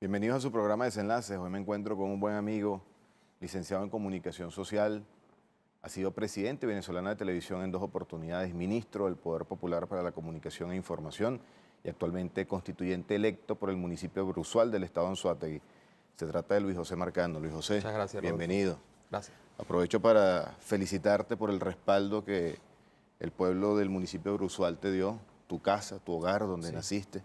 Bienvenidos a su programa Desenlaces. Hoy me encuentro con un buen amigo, licenciado en Comunicación Social, ha sido presidente venezolana de televisión en 2 oportunidades, ministro del Poder Popular para la Comunicación e Información y actualmente constituyente electo por el municipio de Bruzual del estado de Anzoátegui. Se trata de Luis José Marcano. Luis José, Muchas gracias, Rodolfo. bienvenido. Gracias. Aprovecho para felicitarte por el respaldo que el pueblo del municipio de Bruzual te dio, tu casa, tu hogar donde naciste.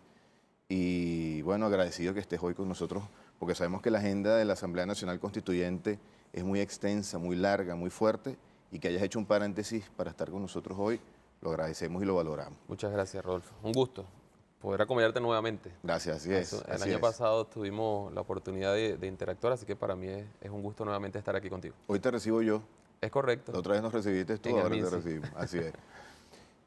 Y bueno, agradecido que estés hoy con nosotros, porque sabemos que la agenda de la Asamblea Nacional Constituyente es muy extensa, muy larga, muy fuerte, y que hayas hecho un paréntesis para estar con nosotros hoy, lo agradecemos y lo valoramos. Muchas gracias, Rodolfo. Un gusto poder acompañarte nuevamente. Gracias, así es. El año pasado tuvimos la oportunidad de interactuar, así que para mí es un gusto nuevamente estar aquí contigo. Hoy te recibo yo. Es correcto. La otra vez nos recibiste tú, En el ahora te MINSI. recibimos. Así es.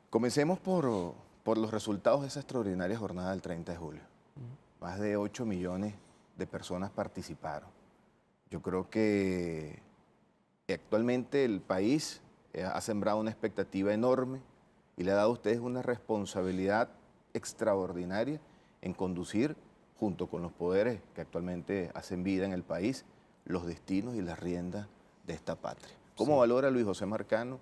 Comencemos por los resultados de esa extraordinaria jornada del 30 de julio. Más de 8 millones de personas participaron. Yo creo que actualmente el país ha sembrado una expectativa enorme y le ha dado a ustedes una responsabilidad extraordinaria en conducir, junto con los poderes que actualmente hacen vida en el país, los destinos y las riendas de esta patria. ¿Cómo valora Luis José Marcano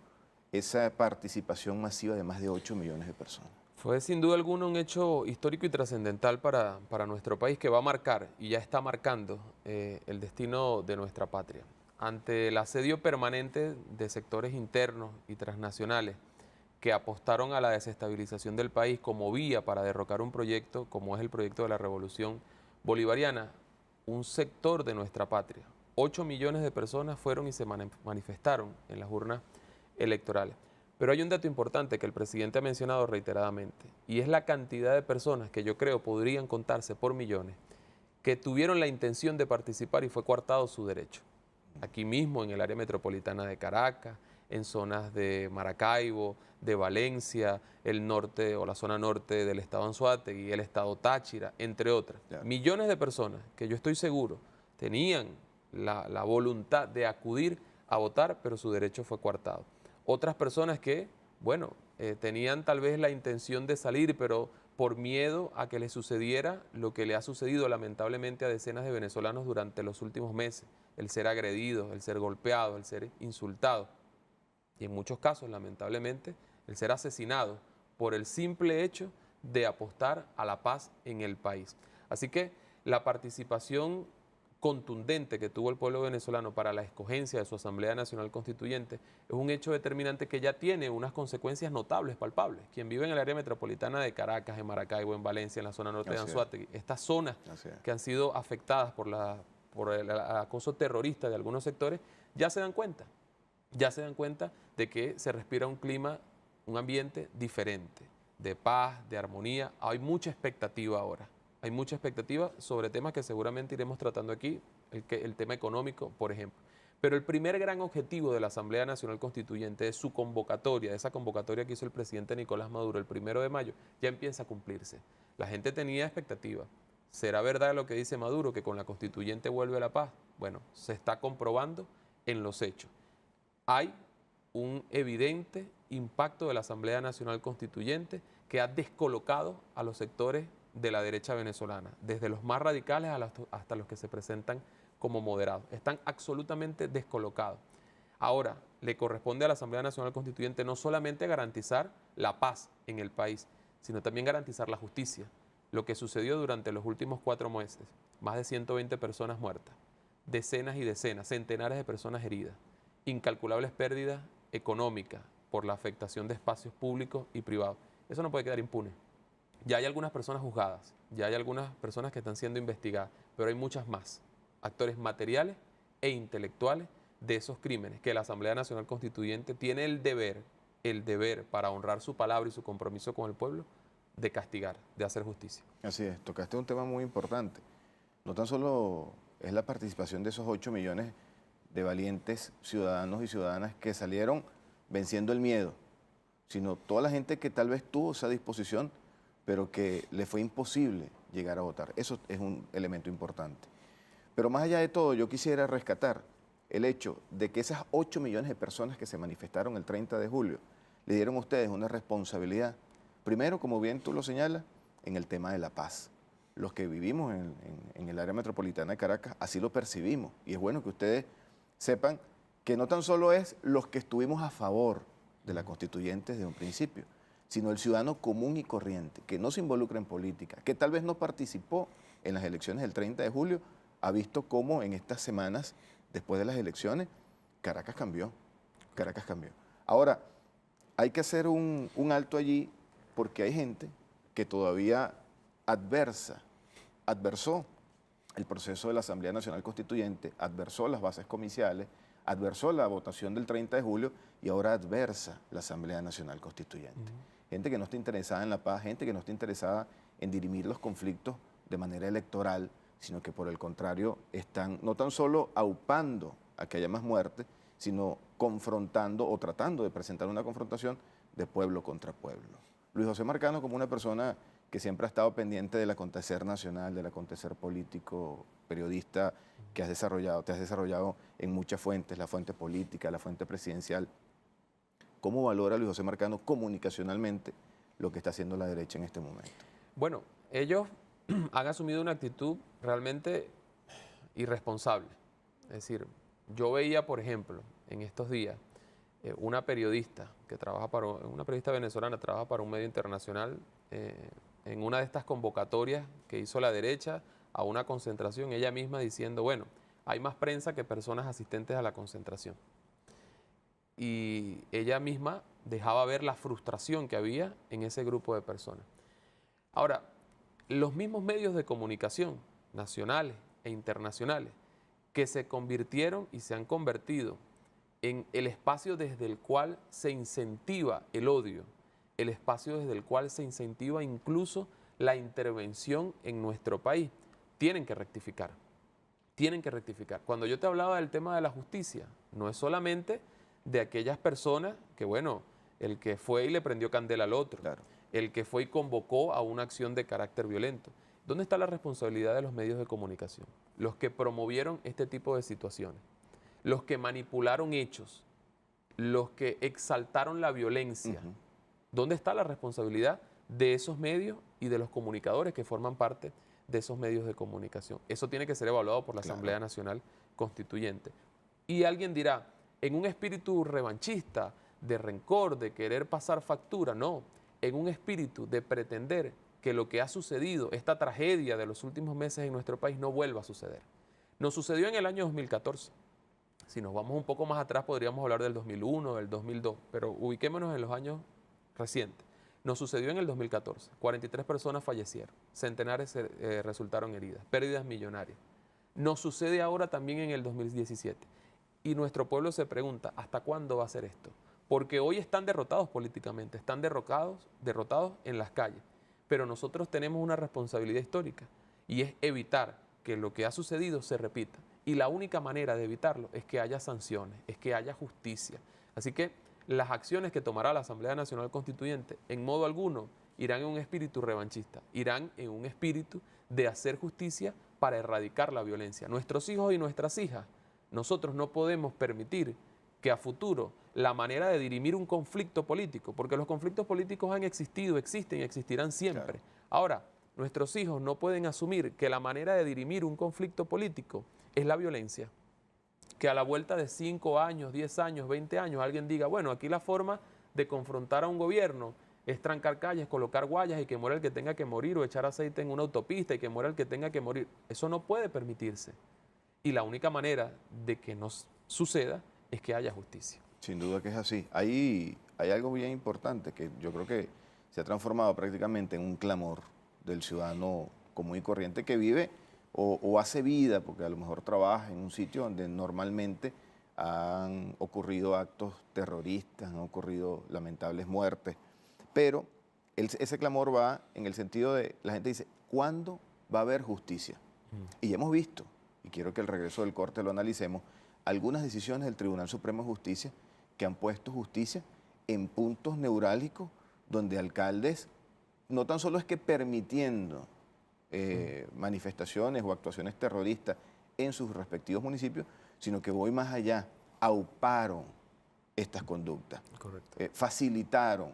esa participación masiva de más de 8 millones de personas? Fue sin duda alguna un hecho histórico y trascendental para nuestro país que va a marcar y ya está marcando el destino de nuestra patria. Ante el asedio permanente de sectores internos y transnacionales que apostaron a la desestabilización del país como vía para derrocar un proyecto como es el proyecto de la Revolución Bolivariana, un sector de nuestra patria, 8 millones de personas fueron y se manifestaron en las urnas electorales. Pero hay un dato importante que el presidente ha mencionado reiteradamente, y es la cantidad de personas que yo creo podrían contarse por millones, que tuvieron la intención de participar y fue coartado su derecho. Aquí mismo, en el área metropolitana de Caracas, en zonas de Maracaibo, de Valencia, el norte o la zona norte del estado Anzoátegui, el estado Táchira, entre otras. Claro. Millones de personas que yo estoy seguro tenían la voluntad de acudir a votar, pero su derecho fue coartado. Otras personas que, bueno, tenían tal vez la intención de salir, pero por miedo a que les sucediera lo que le ha sucedido lamentablemente a decenas de venezolanos durante los últimos meses, el ser agredido, el ser golpeado, el ser insultado y en muchos casos, lamentablemente, el ser asesinado por el simple hecho de apostar a la paz en el país. Así que la participación contundente que tuvo el pueblo venezolano para la escogencia de su Asamblea Nacional Constituyente es un hecho determinante que ya tiene unas consecuencias notables, palpables. Quien vive en el área metropolitana de Caracas, en Maracaibo, en Valencia, en la zona norte de Anzoátegui, estas zonas que han sido afectadas por el acoso terrorista de algunos sectores, ya se dan cuenta de que se respira un clima, un ambiente diferente, de paz, de armonía. Hay mucha expectativa ahora. Hay mucha expectativa sobre temas que seguramente iremos tratando aquí, el tema económico, por ejemplo. Pero el primer gran objetivo de la Asamblea Nacional Constituyente de su convocatoria, de esa convocatoria que hizo el presidente Nicolás Maduro el 1 de mayo, ya empieza a cumplirse. La gente tenía expectativa. ¿Será verdad lo que dice Maduro, que con la constituyente vuelve la paz? Bueno, se está comprobando en los hechos. Hay un evidente impacto de la Asamblea Nacional Constituyente que ha descolocado a los sectores de la derecha venezolana, desde los más radicales hasta los que se presentan como moderados. Están absolutamente descolocados. Ahora, le corresponde a la Asamblea Nacional Constituyente no solamente garantizar la paz en el país, sino también garantizar la justicia. Lo que sucedió durante los últimos 4 meses, más de 120 personas muertas, decenas y decenas, centenares de personas heridas, incalculables pérdidas económicas por la afectación de espacios públicos y privados. Eso no puede quedar impune. Ya hay algunas personas juzgadas, ya hay algunas personas que están siendo investigadas, pero hay muchas más, actores materiales e intelectuales de esos crímenes que la Asamblea Nacional Constituyente tiene el deber para honrar su palabra y su compromiso con el pueblo, de castigar, de hacer justicia. Así es, tocaste un tema muy importante. No tan solo es la participación de esos 8 millones de valientes ciudadanos y ciudadanas que salieron venciendo el miedo, sino toda la gente que tal vez tuvo esa disposición, pero que le fue imposible llegar a votar. Eso es un elemento importante. Pero más allá de todo, yo quisiera rescatar el hecho de que esas 8 millones de personas que se manifestaron el 30 de julio le dieron a ustedes una responsabilidad. Primero, como bien tú lo señalas, en el tema de la paz. los que vivimos en el área metropolitana de Caracas, así lo percibimos. Y es bueno que ustedes sepan que no tan solo es los que estuvimos a favor de la constituyente desde un principio, sino el ciudadano común y corriente, que no se involucra en política, que tal vez no participó en las elecciones del 30 de julio, ha visto cómo en estas semanas, después de las elecciones, Caracas cambió. Caracas cambió. Ahora, hay que hacer un alto allí porque hay gente que todavía adversó el proceso de la Asamblea Nacional Constituyente, adversó las bases comiciales, adversó la votación del 30 de julio y ahora adversa la Asamblea Nacional Constituyente. Gente que no está interesada en la paz, gente que no está interesada en dirimir los conflictos de manera electoral, sino que por el contrario están no tan solo aupando a que haya más muertes, sino confrontando o tratando de presentar una confrontación de pueblo contra pueblo. Luis José Marcano, como una persona que siempre ha estado pendiente del acontecer nacional, del acontecer político, periodista que te has desarrollado en muchas fuentes, la fuente política, la fuente presidencial. ¿Cómo valora Luis José Marcano comunicacionalmente lo que está haciendo la derecha en este momento? Bueno, ellos han asumido una actitud realmente irresponsable. Es decir, yo veía, por ejemplo, en estos días, una periodista que una periodista venezolana, trabaja para un medio internacional, en una de estas convocatorias que hizo la derecha a una concentración, ella misma diciendo, bueno, hay más prensa que personas asistentes a la concentración. Y ella misma dejaba ver la frustración que había en ese grupo de personas. Ahora, los mismos medios de comunicación, nacionales e internacionales, que se convirtieron y se han convertido en el espacio desde el cual se incentiva el odio, el espacio desde el cual se incentiva incluso la intervención en nuestro país, tienen que rectificar. Tienen que rectificar. Cuando yo te hablaba del tema de la justicia, no es solamente de aquellas personas que, bueno, el que fue y le prendió candela al otro, Claro. el que fue y convocó a una acción de carácter violento. ¿Dónde está la responsabilidad de los medios de comunicación? Los que promovieron este tipo de situaciones, los que manipularon hechos, los que exaltaron la violencia. ¿Dónde está la responsabilidad de esos medios y de los comunicadores que forman parte de esos medios de comunicación? Eso tiene que ser evaluado por la Asamblea Nacional Constituyente. Y alguien dirá, en un espíritu revanchista, de rencor, de querer pasar factura, no, en un espíritu de pretender que lo que ha sucedido, esta tragedia de los últimos meses en nuestro país, no vuelva a suceder. Nos sucedió en el año 2014. Si nos vamos un poco más atrás, podríamos hablar del 2001, del 2002, pero ubiquémonos en los años recientes. Nos sucedió en el 2014. 43 personas fallecieron, centenares resultaron heridas, pérdidas millonarias. Nos sucede ahora también en el 2017. Y nuestro pueblo se pregunta, ¿hasta cuándo va a ser esto? Porque hoy están derrotados políticamente, están derrotados en las calles. Pero nosotros tenemos una responsabilidad histórica y es evitar que lo que ha sucedido se repita. Y la única manera de evitarlo es que haya sanciones, es que haya justicia. Así que las acciones que tomará la Asamblea Nacional Constituyente en modo alguno irán en un espíritu revanchista, irán en un espíritu de hacer justicia para erradicar la violencia. Nuestros hijos y nuestras hijas, nosotros no podemos permitir que a futuro la manera de dirimir un conflicto político, porque los conflictos políticos han existido, existen y existirán siempre. Claro. Ahora, nuestros hijos no pueden asumir que la manera de dirimir un conflicto político es la violencia. Que a la vuelta de 5 años, 10 años, 20 años, alguien diga, bueno, aquí la forma de confrontar a un gobierno es trancar calles, colocar guayas y que muera el que tenga que morir, o echar aceite en una autopista y que muera el que tenga que morir. Eso no puede permitirse. Y la única manera de que no suceda es que haya justicia. Sin duda que es así. Hay algo bien importante que yo creo que se ha transformado prácticamente en un clamor del ciudadano común y corriente que vive o hace vida, porque a lo mejor trabaja en un sitio donde normalmente han ocurrido actos terroristas, han ocurrido lamentables muertes, pero ese clamor va en el sentido de, la gente dice, ¿cuándo va a haber justicia? Y ya hemos visto, y quiero que al regreso del corte lo analicemos, algunas decisiones del Tribunal Supremo de Justicia que han puesto justicia en puntos neurálgicos donde alcaldes, no tan solo es que permitiendo manifestaciones o actuaciones terroristas en sus respectivos municipios, sino que voy más allá, auparon estas conductas, facilitaron,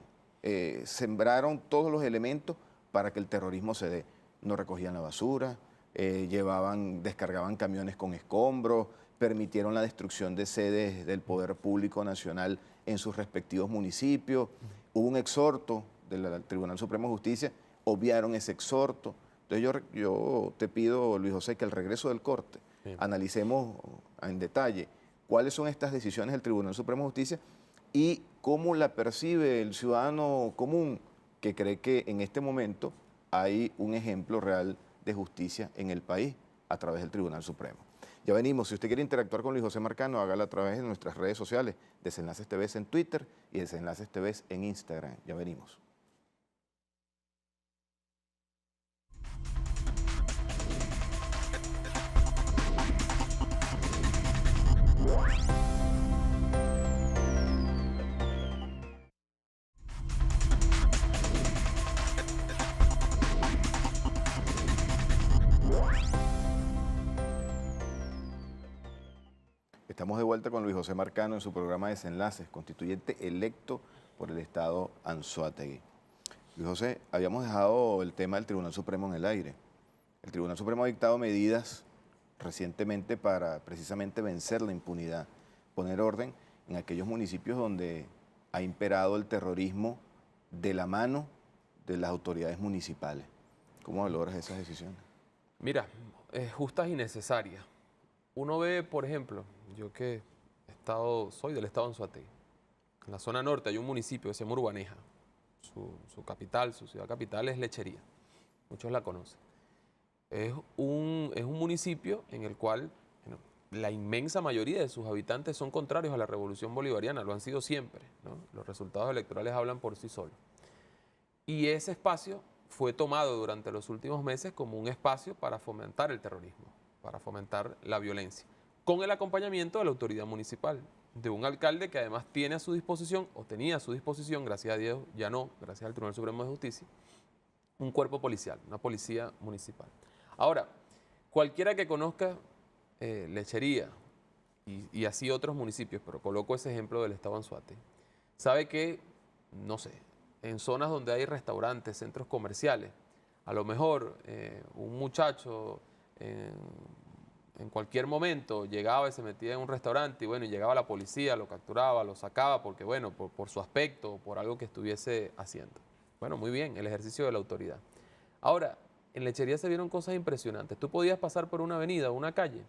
sembraron todos los elementos para que el terrorismo se dé. no recogían la basura, descargaban camiones con escombros, permitieron la destrucción de sedes del Poder Público Nacional en sus respectivos municipios. Hubo un exhorto del Tribunal Supremo de Justicia, obviaron ese exhorto. Entonces yo te pido, Luis José, que al regreso del corte analicemos en detalle cuáles son estas decisiones del Tribunal Supremo de Justicia y cómo la percibe el ciudadano común que cree que en este momento hay un ejemplo real de justicia en el país a través del Tribunal Supremo. Ya venimos. Si usted quiere interactuar con Luis José Marcano, hágalo a través de nuestras redes sociales, Desenlaces TV en Twitter y Desenlaces TV en Instagram. Ya venimos. Estamos de vuelta con Luis José Marcano en su programa Desenlaces, constituyente electo por el Estado Anzoátegui. Luis José, habíamos dejado el tema del Tribunal Supremo en el aire. El Tribunal Supremo ha dictado medidas recientemente para precisamente vencer la impunidad, poner orden en aquellos municipios donde ha imperado el terrorismo de la mano de las autoridades municipales. ¿Cómo valoras esas decisiones? Mira, justas y necesarias. Uno ve, por ejemplo, yo que soy del estado de Anzoátegui. En la zona norte hay un municipio que se llama Urbaneja. Su capital, su ciudad capital es Lechería. Muchos la conocen. Es un municipio en el cual la inmensa mayoría de sus habitantes son contrarios a la revolución bolivariana, lo han sido siempre, ¿no? Los resultados electorales hablan por sí solos. Y ese espacio fue tomado durante los últimos meses como un espacio para fomentar el terrorismo, para fomentar la violencia, con el acompañamiento de la autoridad municipal, de un alcalde que además tiene a su disposición, o tenía a su disposición, gracias a Dios, ya no, gracias al Tribunal Supremo de Justicia, un cuerpo policial, una policía municipal. Ahora, cualquiera que conozca Lechería y así otros municipios, pero coloco ese ejemplo del estado Anzoátegui, sabe que, no sé, en zonas donde hay restaurantes, centros comerciales, a lo mejor un muchacho en cualquier momento llegaba y se metía en un restaurante y bueno, y llegaba la policía, lo capturaba, lo sacaba porque bueno, por su aspecto, por algo que estuviese haciendo. Bueno, muy bien, el ejercicio de la autoridad. Ahora, en Lechería se vieron cosas impresionantes. Tú podías pasar por una avenida o una calle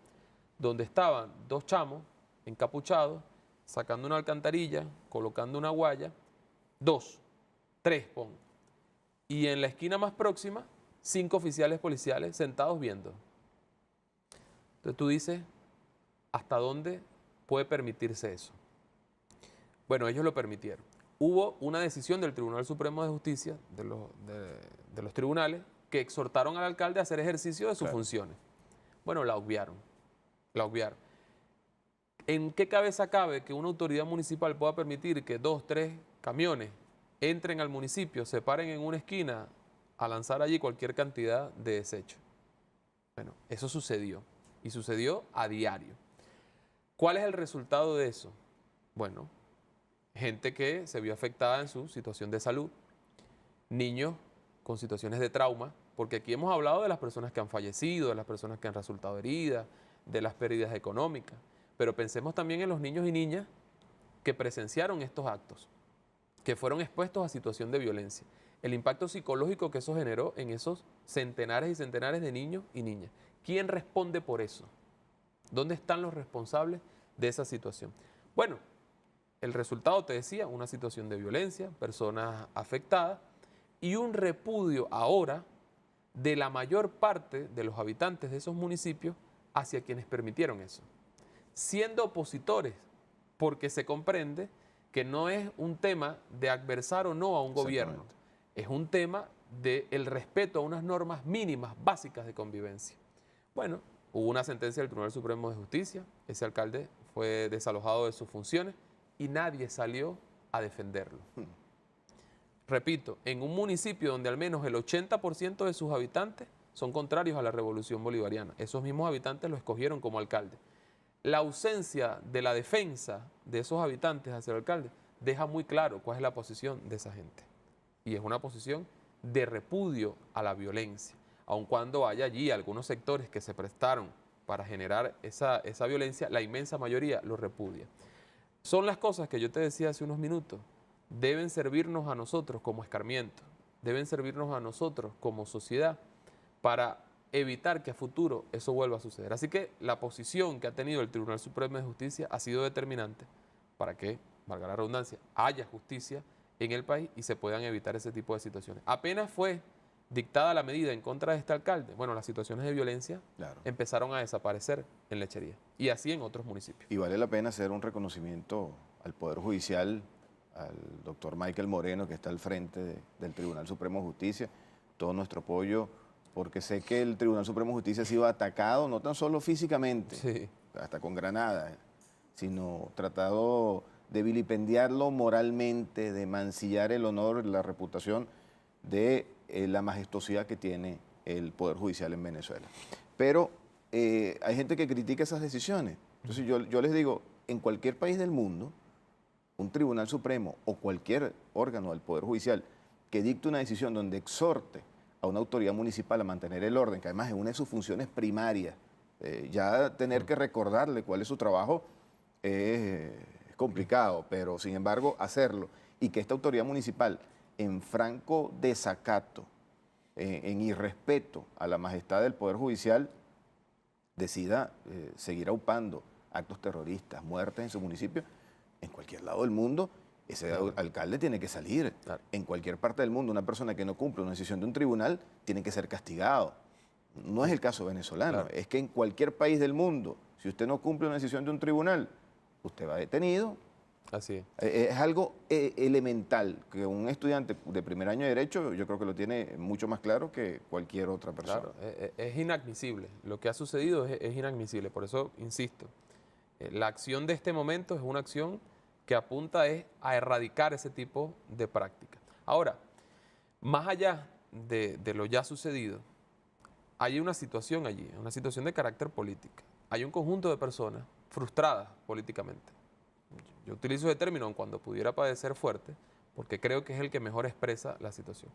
donde estaban dos chamos encapuchados, sacando una alcantarilla, colocando una guaya, tres, pongo. Y en la esquina más próxima, 5 oficiales policiales sentados viendo. Entonces tú dices, ¿hasta dónde puede permitirse eso? Bueno, ellos lo permitieron. Hubo una decisión del Tribunal Supremo de Justicia, de los tribunales, que exhortaron al alcalde a hacer ejercicio de sus funciones. Bueno, la obviaron. ¿En qué cabeza cabe que una autoridad municipal pueda permitir que 2, 3 camiones entren al municipio, se paren en una esquina a lanzar allí cualquier cantidad de desechos? Bueno, eso sucedió. Y sucedió a diario. ¿Cuál es el resultado de eso? Bueno, gente que se vio afectada en su situación de salud, niños con situaciones de trauma, porque aquí hemos hablado de las personas que han fallecido, de las personas que han resultado heridas, de las pérdidas económicas, pero pensemos también en los niños y niñas que presenciaron estos actos, que fueron expuestos a situación de violencia, el impacto psicológico que eso generó en esos centenares y centenares de niños y niñas. ¿Quién responde por eso? ¿Dónde están los responsables de esa situación? Bueno, el resultado, te decía, una situación de violencia, personas afectadas y un repudio ahora de la mayor parte de los habitantes de esos municipios hacia quienes permitieron eso. Siendo opositores, porque se comprende que no es un tema de adversar o no a un gobierno, es un tema del respeto a unas normas mínimas, básicas de convivencia. Bueno, hubo una sentencia del Tribunal Supremo de Justicia, ese alcalde fue desalojado de sus funciones y nadie salió a defenderlo. Repito, en un municipio donde al menos el 80% de sus habitantes son contrarios a la revolución bolivariana, esos mismos habitantes lo escogieron como alcalde. La ausencia de la defensa de esos habitantes hacia el alcalde deja muy claro cuál es la posición de esa gente. Y es una posición de repudio a la violencia, aun cuando haya allí algunos sectores que se prestaron para generar esa violencia, la inmensa mayoría lo repudia. Son las cosas que yo te decía hace unos minutos, deben servirnos a nosotros como escarmiento, deben servirnos a nosotros como sociedad para evitar que a futuro eso vuelva a suceder. Así que la posición que ha tenido el Tribunal Supremo de Justicia ha sido determinante para que, valga la redundancia, haya justicia en el país y se puedan evitar ese tipo de situaciones. Apenas fue dictada la medida en contra de este alcalde, bueno, las situaciones de violencia empezaron a desaparecer en Lechería y así en otros municipios. Y vale la pena hacer un reconocimiento al Poder Judicial, al doctor Michael Moreno, que está al frente del Tribunal Supremo de Justicia, todo nuestro apoyo, porque sé que el Tribunal Supremo de Justicia ha sido atacado, no tan solo físicamente, Sí. hasta con granadas, sino tratado de vilipendiarlo moralmente, de mancillar el honor, la reputación de la majestuosidad que tiene el Poder Judicial en Venezuela. Pero hay gente que critica esas decisiones. Entonces yo les digo, en cualquier país del mundo, un Tribunal Supremo o cualquier órgano del Poder Judicial que dicte una decisión donde exhorte a una autoridad municipal a mantener el orden, que además es una de sus funciones primarias, ya tener que recordarle cuál es su trabajo es complicado, pero sin embargo hacerlo y que esta autoridad municipal en franco desacato, en irrespeto a la majestad del Poder Judicial, decida seguir aupando actos terroristas, muertes en su municipio, en cualquier lado del mundo, ese alcalde tiene que salir. Claro. En cualquier parte del mundo, una persona que no cumple una decisión de un tribunal tiene que ser castigado. No es el caso venezolano, Claro. es que en cualquier país del mundo, si usted no cumple una decisión de un tribunal, usted va detenido. Así es. Es algo elemental que un estudiante de primer año de Derecho, yo creo que lo tiene mucho más claro que cualquier otra persona. Claro, es inadmisible. Lo que ha sucedido es inadmisible. Por eso, insisto, la acción de este momento es una acción que apunta a erradicar ese tipo de prácticas. Ahora, más allá de lo ya sucedido, hay una situación allí, una situación de carácter político. Hay un conjunto de personas frustradas políticamente. Yo utilizo ese término cuando pudiera parecer fuerte, porque creo que es el que mejor expresa la situación.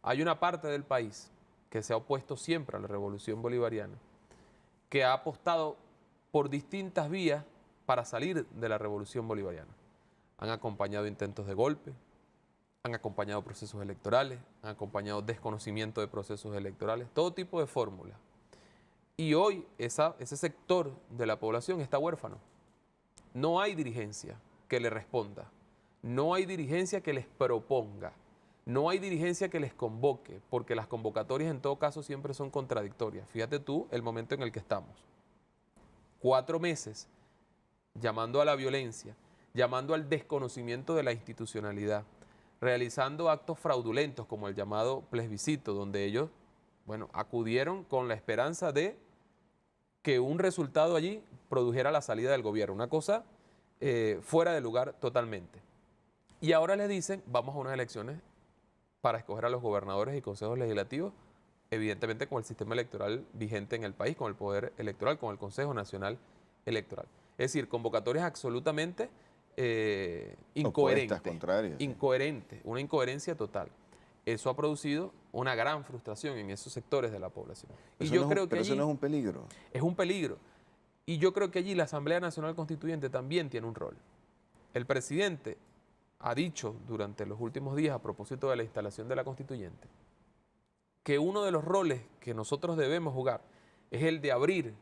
Hay una parte del país que se ha opuesto siempre a la revolución bolivariana, que ha apostado por distintas vías para salir de la revolución bolivariana. Han acompañado intentos de golpe, han acompañado procesos electorales, han acompañado desconocimiento de procesos electorales, todo tipo de fórmulas. Y hoy ese sector de la población está huérfano. No hay dirigencia que le responda, no hay dirigencia que les proponga, no hay dirigencia que les convoque, porque las convocatorias en todo caso siempre son contradictorias. Fíjate tú el momento en el que estamos. 4 meses llamando a la violencia, llamando al desconocimiento de la institucionalidad, realizando actos fraudulentos como el llamado plebiscito, donde ellos, bueno, acudieron con la esperanza de que un resultado allí produjera la salida del gobierno, una cosa fuera de lugar totalmente. Y ahora les dicen, vamos a unas elecciones para escoger a los gobernadores y consejos legislativos, evidentemente con el sistema electoral vigente en el país, con el poder electoral, con el Consejo Nacional Electoral. Es decir, convocatorias absolutamente incoherentes, contrarias, sí. incoherentes, una incoherencia total. Eso ha producido una gran frustración en esos sectores de la población. Y yo creo que pero allí eso no es un peligro. es un peligro. Y yo creo que allí la Asamblea Nacional Constituyente también tiene un rol. El presidente ha dicho durante los últimos días, a propósito de la instalación de la Constituyente, que uno de los roles que nosotros debemos jugar es el de abrir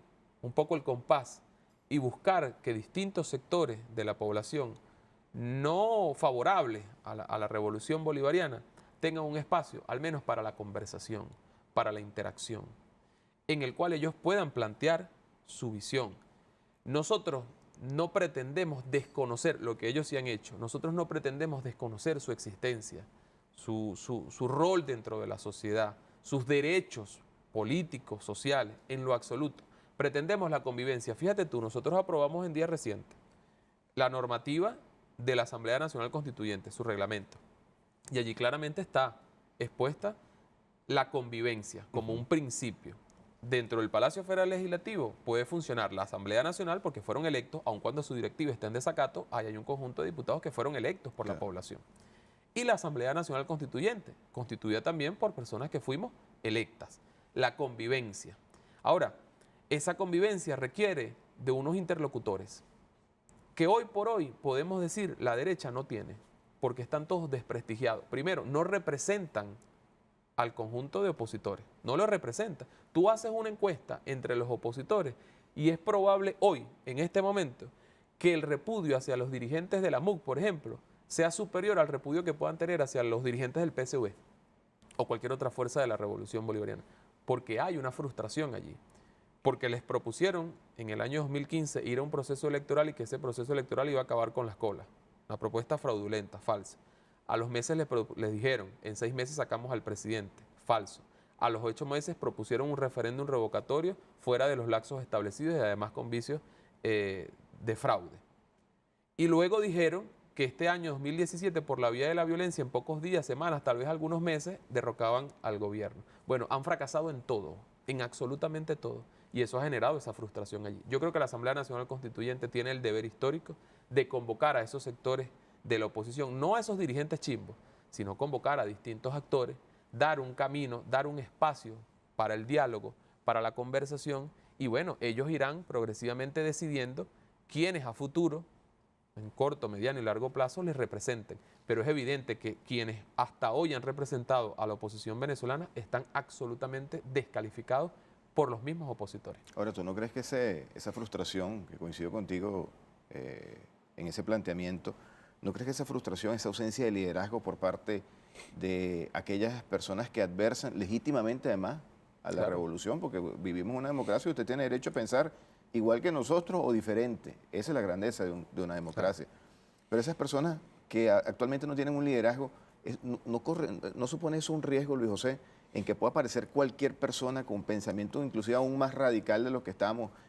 un poco el compás y buscar que distintos sectores de la población no favorables a la revolución bolivariana tengan un espacio, al menos para la conversación, para la interacción, en el cual ellos puedan plantear su visión. Nosotros no pretendemos desconocer lo que ellos sí han hecho, nosotros no pretendemos desconocer su existencia, su rol dentro de la sociedad, sus derechos políticos, sociales, en lo absoluto. Pretendemos la convivencia. Fíjate tú, nosotros aprobamos en día reciente la normativa de la Asamblea Nacional Constituyente, su reglamento. Y allí claramente está expuesta la convivencia como un principio. Dentro del Palacio Federal Legislativo puede funcionar la Asamblea Nacional porque fueron electos, aun cuando su directiva está en desacato, ahí hay un conjunto de diputados que fueron electos por la población. Y la Asamblea Nacional Constituyente, constituida también por personas que fuimos electas. la convivencia. Ahora, esa convivencia requiere de unos interlocutores que hoy por hoy podemos decir la derecha no tiene, porque están todos desprestigiados. Primero, no representan al conjunto de opositores, no lo representan. Tú haces una encuesta entre los opositores y es probable hoy, en este momento, que el repudio hacia los dirigentes de la MUC, por ejemplo, sea superior al repudio que puedan tener hacia los dirigentes del PSV o cualquier otra fuerza de la Revolución Bolivariana, porque hay una frustración allí, porque les propusieron en el año 2015 ir a un proceso electoral y que ese proceso electoral iba a acabar con las colas, una propuesta fraudulenta, falsa. A los meses les dijeron, en 6 meses sacamos al presidente, falso. A los 8 meses propusieron un referéndum revocatorio fuera de los lapsos establecidos y además con vicios de fraude. Y luego dijeron que este año 2017, por la vía de la violencia, en pocos días, semanas, tal vez algunos meses, derrocaban al gobierno. Bueno, han fracasado en todo, en absolutamente todo. Y eso ha generado esa frustración allí. Yo creo que la Asamblea Nacional Constituyente tiene el deber histórico de convocar a esos sectores de la oposición, no a esos dirigentes chimbos, sino convocar a distintos actores, dar un camino, dar un espacio para el diálogo, para la conversación, y bueno, ellos irán progresivamente decidiendo quiénes a futuro, en corto, mediano y largo plazo, les representen. Pero es evidente que quienes hasta hoy han representado a la oposición venezolana están absolutamente descalificados por los mismos opositores. Ahora, ¿tú no crees que esa frustración, que coincido contigo en ese planteamiento, ¿no crees que esa frustración, esa ausencia de liderazgo por parte de aquellas personas que adversan legítimamente además a la revolución? Porque vivimos una democracia y usted tiene derecho a pensar igual que nosotros o diferente. Esa es la grandeza de una democracia. Pero esas personas que actualmente no tienen un liderazgo, no supone eso un riesgo, Luis José, en que pueda aparecer cualquier persona con pensamiento inclusive aún más radical de lo que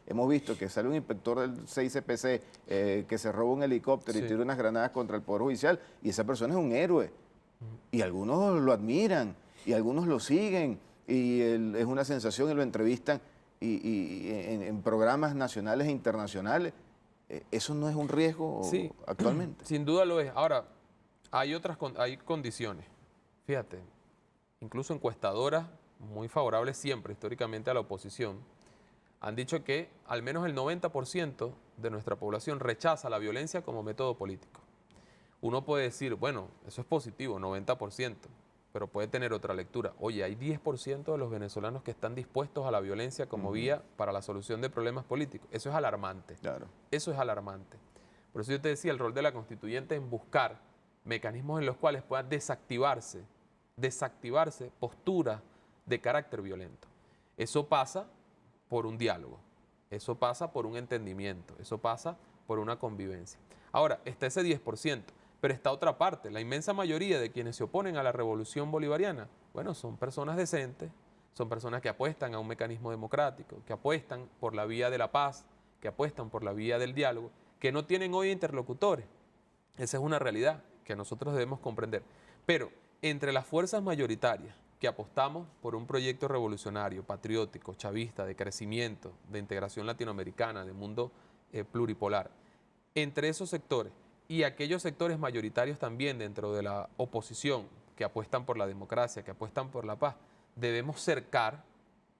hemos visto, que sale un inspector del 6CPC, que se roba un helicóptero y tira unas granadas contra el Poder Judicial, y esa persona es un héroe. Y algunos lo admiran, y algunos lo siguen, y es una sensación y lo entrevistan y en programas nacionales e internacionales. ¿Eso no es un riesgo actualmente? Sin duda lo es. Ahora, hay condiciones. Fíjate, incluso encuestadoras muy favorables siempre históricamente a la oposición han dicho que al menos el 90% de nuestra población rechaza la violencia como método político. Uno puede decir, bueno, eso es positivo, 90%, pero puede tener otra lectura. Oye, hay 10% de los venezolanos que están dispuestos a la violencia como vía para la solución de problemas políticos. Eso es alarmante. Claro. Eso es alarmante. Por eso yo te decía, el rol de la constituyente en buscar mecanismos en los cuales puedan desactivarse posturas de carácter violento. Eso pasa por un diálogo, eso pasa por un entendimiento, eso pasa por una convivencia. Ahora, está ese 10%, pero está otra parte. La inmensa mayoría de quienes se oponen a la revolución bolivariana, bueno, son personas decentes, son personas que apuestan a un mecanismo democrático, que apuestan por la vía de la paz, que apuestan por la vía del diálogo, que no tienen hoy interlocutores. Esa es una realidad que nosotros debemos comprender. Pero entre las fuerzas mayoritarias que apostamos por un proyecto revolucionario, patriótico, chavista, de crecimiento, de integración latinoamericana, de mundo pluripolar, entre esos sectores y aquellos sectores mayoritarios también dentro de la oposición que apuestan por la democracia, que apuestan por la paz, debemos cercar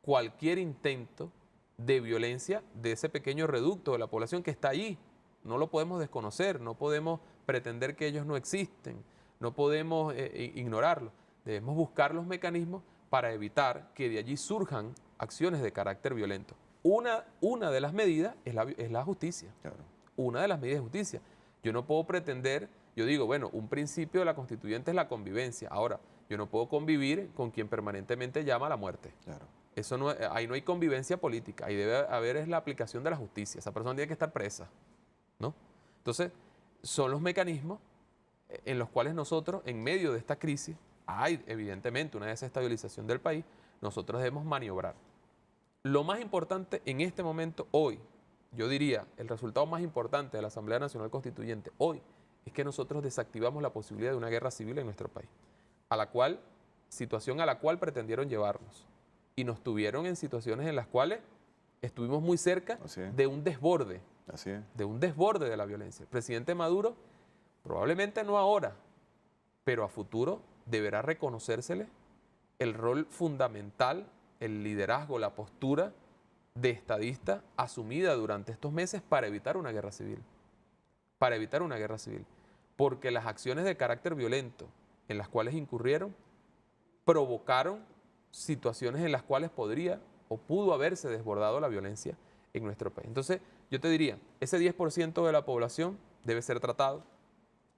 cualquier intento de violencia de ese pequeño reducto de la población que está ahí. No lo podemos desconocer, no podemos pretender que ellos no existen, no podemos ignorarlos. Debemos buscar los mecanismos para evitar que de allí surjan acciones de carácter violento. Una de las medidas es la justicia. Claro. Una de las medidas es justicia. Yo no puedo pretender, yo digo, bueno, un principio de la constituyente es la convivencia. Ahora, yo no puedo convivir con quien permanentemente llama a la muerte. Claro. Eso no, ahí no hay convivencia política, ahí debe haber es la aplicación de la justicia. Esa persona tiene que estar presa, ¿no? Entonces, son los mecanismos en los cuales nosotros, en medio de esta crisis, hay evidentemente una desestabilización del país, nosotros debemos maniobrar. Lo más importante en este momento, hoy, yo diría, el resultado más importante de la Asamblea Nacional Constituyente hoy es que nosotros desactivamos la posibilidad de una guerra civil en nuestro país, situación a la cual pretendieron llevarnos. Y nos tuvieron en situaciones en las cuales estuvimos muy cerca de un desborde, de un desborde de la violencia. El presidente Maduro, probablemente no ahora, pero a futuro deberá reconocérsele el rol fundamental el liderazgo, la postura de estadista asumida durante estos meses para evitar una guerra civil. Para evitar una guerra civil. Porque las acciones de carácter violento en las cuales incurrieron provocaron situaciones en las cuales podría o pudo haberse desbordado la violencia en nuestro país. Entonces, yo te diría, ese 10% de la población debe ser tratado.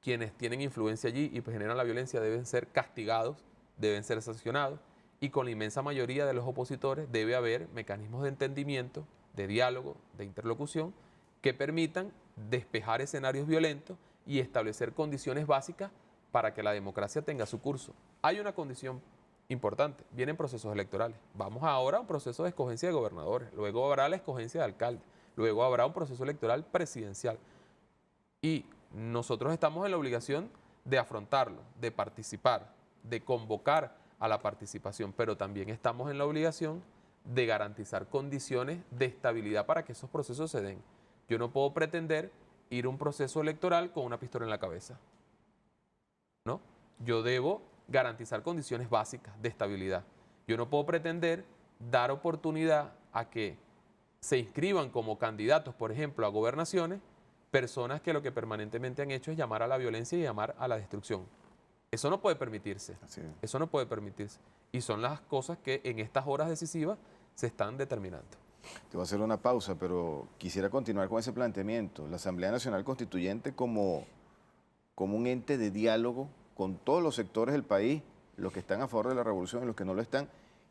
Quienes tienen influencia allí y generan la violencia deben ser castigados, deben ser sancionados. Y con la inmensa mayoría de los opositores debe haber mecanismos de entendimiento, de diálogo, de interlocución, que permitan despejar escenarios violentos y establecer condiciones básicas para que la democracia tenga su curso. Hay una condición importante, vienen procesos electorales. Vamos ahora a un proceso de escogencia de gobernadores, luego habrá la escogencia de alcaldes, luego habrá un proceso electoral presidencial. Y nosotros estamos en la obligación de afrontarlo, de participar, de convocar a la participación, pero también estamos en la obligación de garantizar condiciones de estabilidad para que esos procesos se den. Yo no puedo pretender ir a un proceso electoral con una pistola en la cabeza, ¿no? Yo debo garantizar condiciones básicas de estabilidad. Yo no puedo pretender dar oportunidad a que se inscriban como candidatos, por ejemplo, a gobernaciones, personas que lo que permanentemente han hecho es llamar a la violencia y llamar a la destrucción. Eso no puede permitirse. Así es. Eso no puede permitirse. Y son las cosas que en estas horas decisivas se están determinando. Te voy a hacer una pausa, pero quisiera continuar con ese planteamiento. La Asamblea Nacional Constituyente como un ente de diálogo con todos los sectores del país, los que están a favor de la revolución y los que no lo están,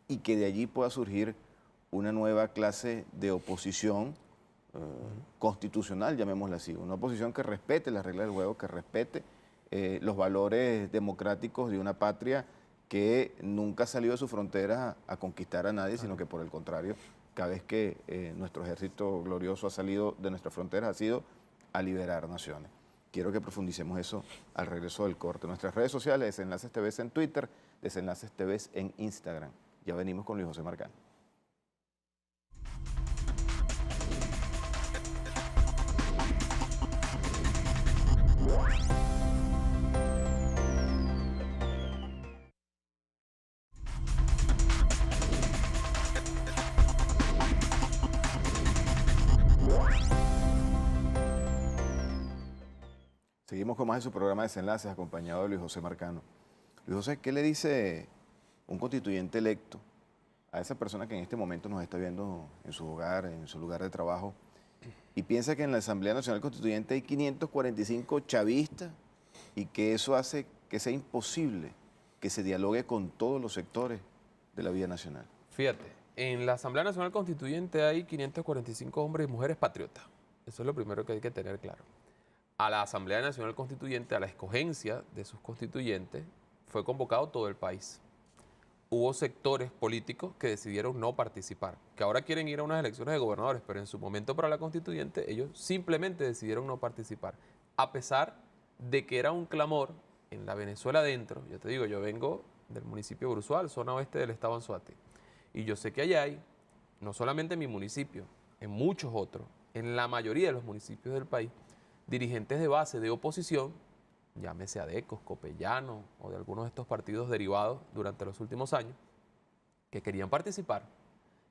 y que de allí pueda surgir una nueva clase de oposición constitucional, llamémosla así, una oposición que respete las reglas del juego, que respete los valores democráticos de una patria que nunca ha salido de sus fronteras a conquistar a nadie, sino que por el contrario, cada vez que nuestro ejército glorioso ha salido de nuestras fronteras ha sido a liberar naciones. Quiero que profundicemos eso al regreso del corte. Nuestras redes sociales, Desenlaces TV en Twitter, Desenlaces TV en Instagram. Ya venimos con Luis José Marcano. Seguimos con más de su programa Desenlaces, acompañado de Luis José Marcano. Luis José, ¿qué le dice un constituyente electo a esa persona que en este momento nos está viendo en su hogar, en su lugar de trabajo, y piensa que en la Asamblea Nacional Constituyente hay 545 chavistas y que eso hace que sea imposible que se dialogue con todos los sectores de la vida nacional? Fíjate, en la Asamblea Nacional Constituyente hay 545 hombres y mujeres patriotas. Eso es lo primero que hay que tener claro. A la Asamblea Nacional Constituyente, a la escogencia de sus constituyentes, fue convocado todo el país. Hubo sectores políticos que decidieron no participar, que ahora quieren ir a unas elecciones de gobernadores, pero en su momento para la constituyente ellos simplemente decidieron no participar, a pesar de que era un clamor en la Venezuela adentro. Yo te digo, yo vengo del municipio de Bruzual, zona oeste del estado Anzoátegui, y yo sé que allá hay, no solamente en mi municipio, en muchos otros, en la mayoría de los municipios del país, dirigentes de base de oposición, llámese Adecos, Copellano o de algunos de estos partidos derivados durante los últimos años, que querían participar,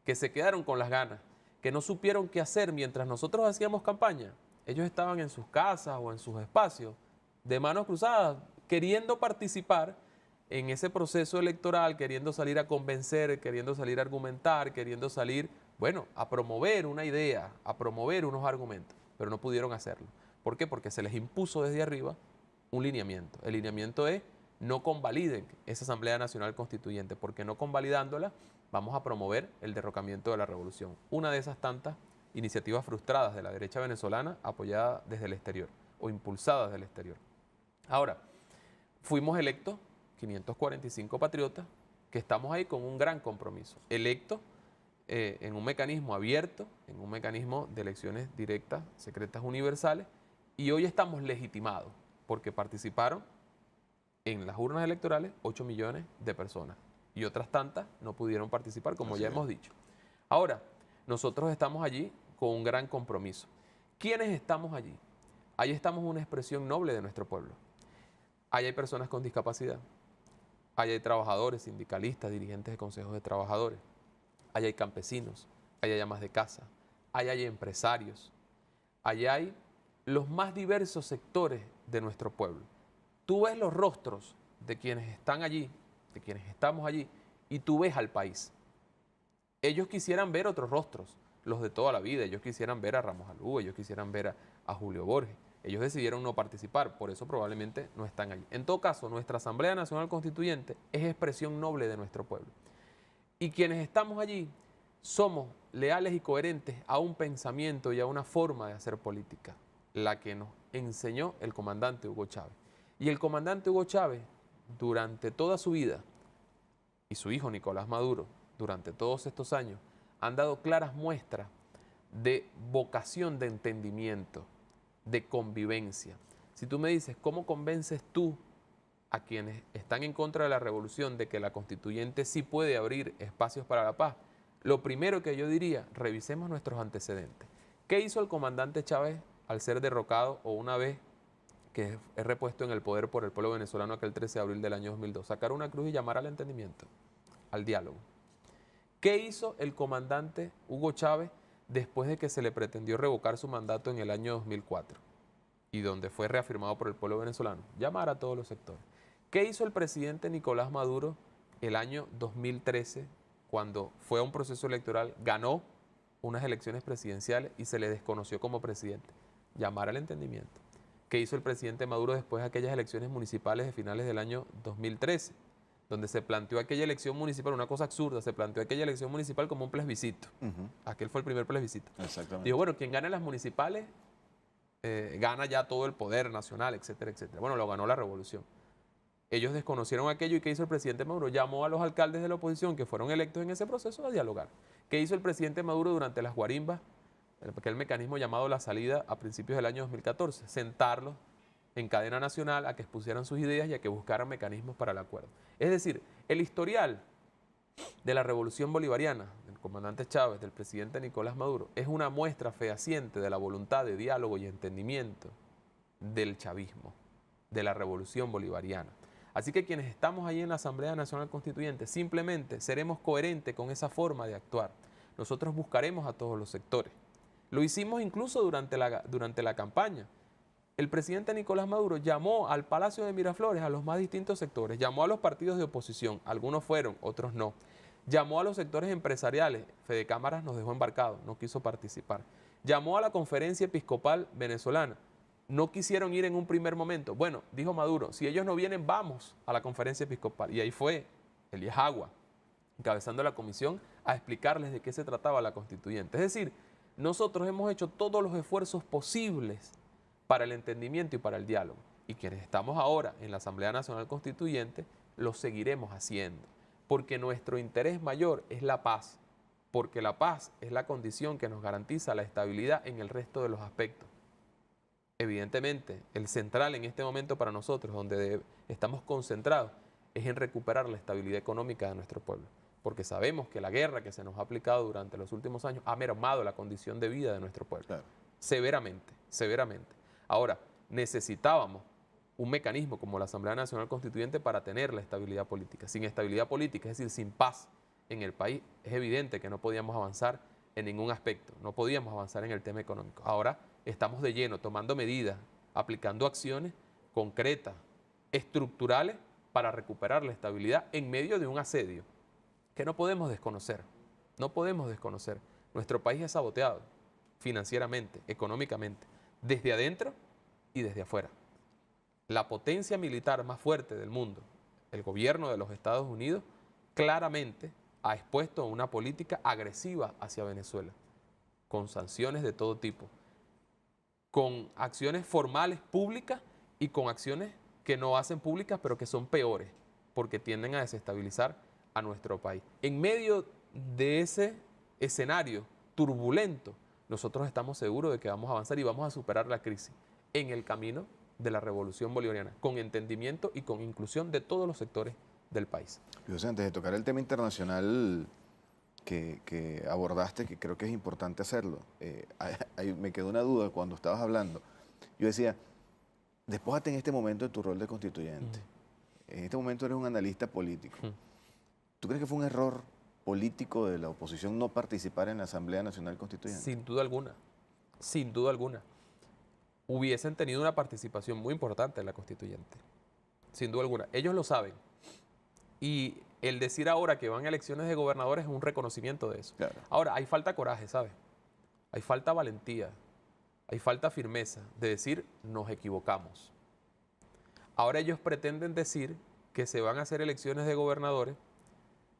que se quedaron con las ganas, que no supieron qué hacer mientras nosotros hacíamos campaña. Ellos estaban en sus casas o en sus espacios, de manos cruzadas, queriendo participar en ese proceso electoral, queriendo salir a convencer, queriendo salir a argumentar, queriendo salir, bueno, a promover una idea, a promover unos argumentos, pero no pudieron hacerlo. ¿Por qué? Porque se les impuso desde arriba un lineamiento. El lineamiento es no convaliden esa Asamblea Nacional Constituyente, porque no convalidándola vamos a promover el derrocamiento de la revolución. Una de esas tantas iniciativas frustradas de la derecha venezolana apoyada desde el exterior o impulsadas del exterior. Ahora, fuimos electos 545 patriotas que estamos ahí con un gran compromiso. Electos en un mecanismo abierto, en un mecanismo de elecciones directas, secretas, universales, y hoy estamos legitimados porque participaron en las urnas electorales 8 millones de personas y otras tantas no pudieron participar, como ya hemos dicho. Ahora, nosotros estamos allí con un gran compromiso. ¿Quiénes estamos allí? Ahí estamos una expresión noble de nuestro pueblo. Ahí hay personas con discapacidad, ahí hay trabajadores, sindicalistas, dirigentes de consejos de trabajadores, allá hay campesinos, allá hay amas de casa, allá hay empresarios, allá hay los más diversos sectores de nuestro pueblo. Tú ves los rostros de quienes están allí, de quienes estamos allí, y tú ves al país. Ellos quisieran ver otros rostros, los de toda la vida. Ellos quisieran ver a Ramos Alú, ellos quisieran ver a Julio Borges. Ellos decidieron no participar, por eso probablemente no están allí. En todo caso, nuestra Asamblea Nacional Constituyente es expresión noble de nuestro pueblo. Y quienes estamos allí somos leales y coherentes a un pensamiento y a una forma de hacer política, la que nos enseñó el comandante Hugo Chávez. Y el comandante Hugo Chávez, durante toda su vida, y su hijo Nicolás Maduro, durante todos estos años, han dado claras muestras de vocación de entendimiento, de convivencia. Si tú me dices, ¿cómo convences tú a quienes están en contra de la revolución de que la constituyente sí puede abrir espacios para la paz? Lo primero que yo diría, revisemos nuestros antecedentes. ¿Qué hizo el comandante Chávez al ser derrocado o una vez que es repuesto en el poder por el pueblo venezolano aquel 13 de abril del año 2002? Sacar una cruz y llamar al entendimiento, al diálogo. ¿Qué hizo el comandante Hugo Chávez después de que se le pretendió revocar su mandato en el año 2004 y donde fue reafirmado por el pueblo venezolano? Llamar a todos los sectores. ¿Qué hizo el presidente Nicolás Maduro el año 2013 cuando fue a un proceso electoral, ganó unas elecciones presidenciales y se le desconoció como presidente? Llamar al entendimiento. ¿Qué hizo el presidente Maduro después de aquellas elecciones municipales de finales del año 2013? Donde se planteó aquella elección municipal, una cosa absurda, se planteó aquella elección municipal como un plebiscito. Aquel fue el primer plebiscito. Exactamente. Dijo, bueno, quien gane las municipales gana ya todo el poder nacional, etcétera, etcétera. Bueno, lo ganó la revolución. Ellos desconocieron aquello y ¿qué hizo el presidente Maduro? Llamó a los alcaldes de la oposición que fueron electos en ese proceso a dialogar. ¿Qué hizo el presidente Maduro durante las guarimbas? Aquel mecanismo llamado la salida a principios del año 2014. Sentarlos en cadena nacional a que expusieran sus ideas y a que buscaran mecanismos para el acuerdo. Es decir, el historial de la revolución bolivariana, del comandante Chávez, del presidente Nicolás Maduro, es una muestra fehaciente de la voluntad de diálogo y entendimiento del chavismo, de la revolución bolivariana. Así que quienes estamos ahí en la Asamblea Nacional Constituyente, simplemente seremos coherentes con esa forma de actuar. Nosotros buscaremos a todos los sectores. Lo hicimos incluso durante la campaña. El presidente Nicolás Maduro llamó al Palacio de Miraflores a los más distintos sectores, llamó a los partidos de oposición, algunos fueron, otros no. Llamó a los sectores empresariales, Fede Cámaras nos dejó embarcados, no quiso participar. Llamó a la Conferencia Episcopal Venezolana, no quisieron ir en un primer momento. Bueno, dijo Maduro, si ellos no vienen, vamos a la Conferencia Episcopal. Y ahí fue Elías Agua, encabezando la comisión, a explicarles de qué se trataba la constituyente. Es decir, nosotros hemos hecho todos los esfuerzos posibles para el entendimiento y para el diálogo. Y quienes estamos ahora en la Asamblea Nacional Constituyente, lo seguiremos haciendo. Porque nuestro interés mayor es la paz. Porque la paz es la condición que nos garantiza la estabilidad en el resto de los aspectos. Evidentemente, el central en este momento para nosotros, donde estamos concentrados, es en recuperar la estabilidad económica de nuestro pueblo. Porque sabemos que la guerra que se nos ha aplicado durante los últimos años ha mermado la condición de vida de nuestro pueblo. Claro. Severamente, severamente. Ahora, necesitábamos un mecanismo como la Asamblea Nacional Constituyente para tener la estabilidad política. Sin estabilidad política, es decir, sin paz en el país, es evidente que no podíamos avanzar en ningún aspecto, no podíamos avanzar en el tema económico. Ahora estamos de lleno tomando medidas, aplicando acciones concretas, estructurales, para recuperar la estabilidad en medio de un asedio que no podemos desconocer. No podemos desconocer. Nuestro país es saboteado financieramente, económicamente, desde adentro y desde afuera. La potencia militar más fuerte del mundo, el gobierno de los Estados Unidos, claramente ha expuesto una política agresiva hacia Venezuela, con sanciones de todo tipo, con acciones formales públicas y con acciones que no hacen públicas, pero que son peores, porque tienden a desestabilizar a nuestro país. En medio de ese escenario turbulento, nosotros estamos seguros de que vamos a avanzar y vamos a superar la crisis en el camino de la revolución bolivariana, con entendimiento y con inclusión de todos los sectores del país. José, antes de tocar el tema internacional que abordaste, que creo que es importante hacerlo, me quedó una duda cuando estabas hablando. Yo decía, despójate en este momento de tu rol de constituyente. En este momento eres un analista político. ¿Tú crees que fue un error político de la oposición no participar en la Asamblea Nacional Constituyente? Sin duda alguna, sin duda alguna. Hubiesen tenido una participación muy importante en la constituyente, sin duda alguna. Ellos lo saben. Y el decir ahora que van a elecciones de gobernadores es un reconocimiento de eso. Claro. Ahora, hay falta coraje, ¿sabes? Hay falta valentía, hay falta firmeza de decir, nos equivocamos. Ahora ellos pretenden decir que se van a hacer elecciones de gobernadores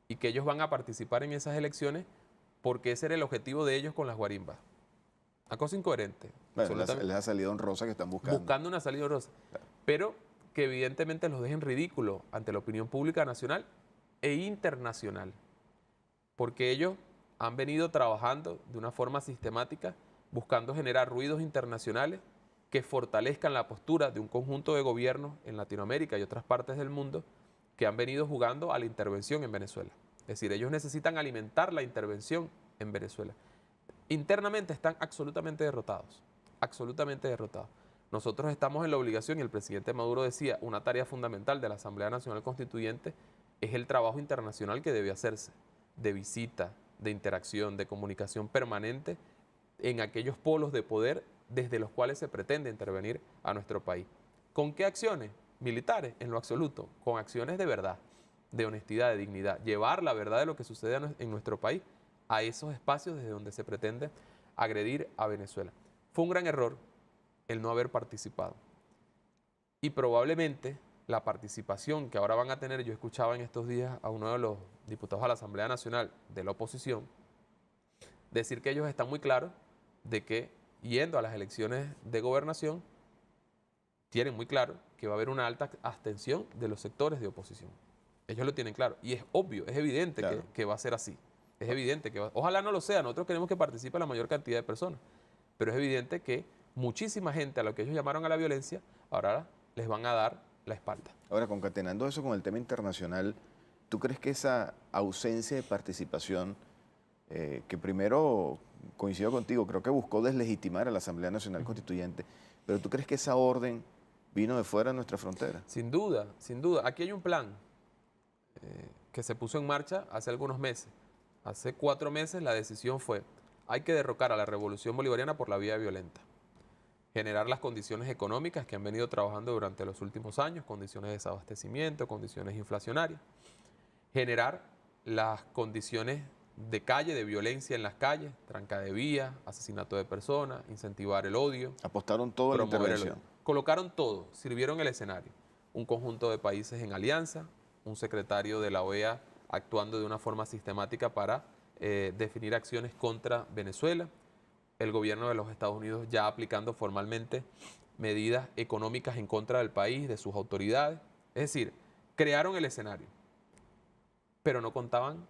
y que ellos van a participar en esas elecciones porque ese era el objetivo de ellos con las guarimbas. Una cosa incoherente. Bueno, absolutamente. les ha salido honrosa que están buscando. Buscando una salida honrosa. Claro. Pero que evidentemente los dejen ridículo ante la opinión pública nacional e internacional. Porque ellos han venido trabajando de una forma sistemática, buscando generar ruidos internacionales que fortalezcan la postura de un conjunto de gobiernos en Latinoamérica y otras partes del mundo que han venido jugando a la intervención en Venezuela. Es decir, ellos necesitan alimentar la intervención en Venezuela. Internamente están absolutamente derrotados, absolutamente derrotados. Nosotros estamos en la obligación, y el presidente Maduro decía, una tarea fundamental de la Asamblea Nacional Constituyente es el trabajo internacional que debe hacerse, de visita, de interacción, de comunicación permanente en aquellos polos de poder desde los cuales se pretende intervenir a nuestro país. ¿Con qué acciones? Militares, en lo absoluto, con acciones de verdad, de honestidad, de dignidad, llevar la verdad de lo que sucede en nuestro país a esos espacios desde donde se pretende agredir a Venezuela. Fue un gran error el no haber participado. Y probablemente la participación que ahora van a tener, yo escuchaba en estos días a uno de los diputados a la Asamblea Nacional de la oposición decir que ellos están muy claros de que yendo a las elecciones de gobernación tienen muy claro que va a haber una alta abstención de los sectores de oposición. Ellos lo tienen claro y es obvio, es evidente Claro. que va a ser así. Es evidente que ojalá no lo sea, nosotros queremos que participe la mayor cantidad de personas, pero es evidente que muchísima gente a lo que ellos llamaron a la violencia, ahora les van a dar la espalda. Ahora, concatenando eso con el tema internacional, ¿tú crees que esa ausencia de participación, que primero coincido contigo, creo que buscó deslegitimar a la Asamblea Nacional Constituyente, pero tú crees que esa orden vino de fuera de nuestra frontera? Sin duda, sin duda. Aquí hay un plan que se puso en marcha hace algunos meses. Hace 4 meses la decisión fue, hay que derrocar a la revolución bolivariana por la vía violenta. Generar las condiciones económicas que han venido trabajando durante los últimos años, condiciones de desabastecimiento, condiciones inflacionarias. Generar las condiciones de calle, de violencia en las calles, tranca de vías, asesinato de personas, incentivar el odio. Apostaron todo a la promover el intervención. odio. Colocaron todo, sirvieron el escenario. Un conjunto de países en alianza, un secretario de la OEA actuando de una forma sistemática para definir acciones contra Venezuela, el gobierno de los Estados Unidos ya aplicando formalmente medidas económicas en contra del país, de sus autoridades. Es decir, crearon el escenario, pero no contaban,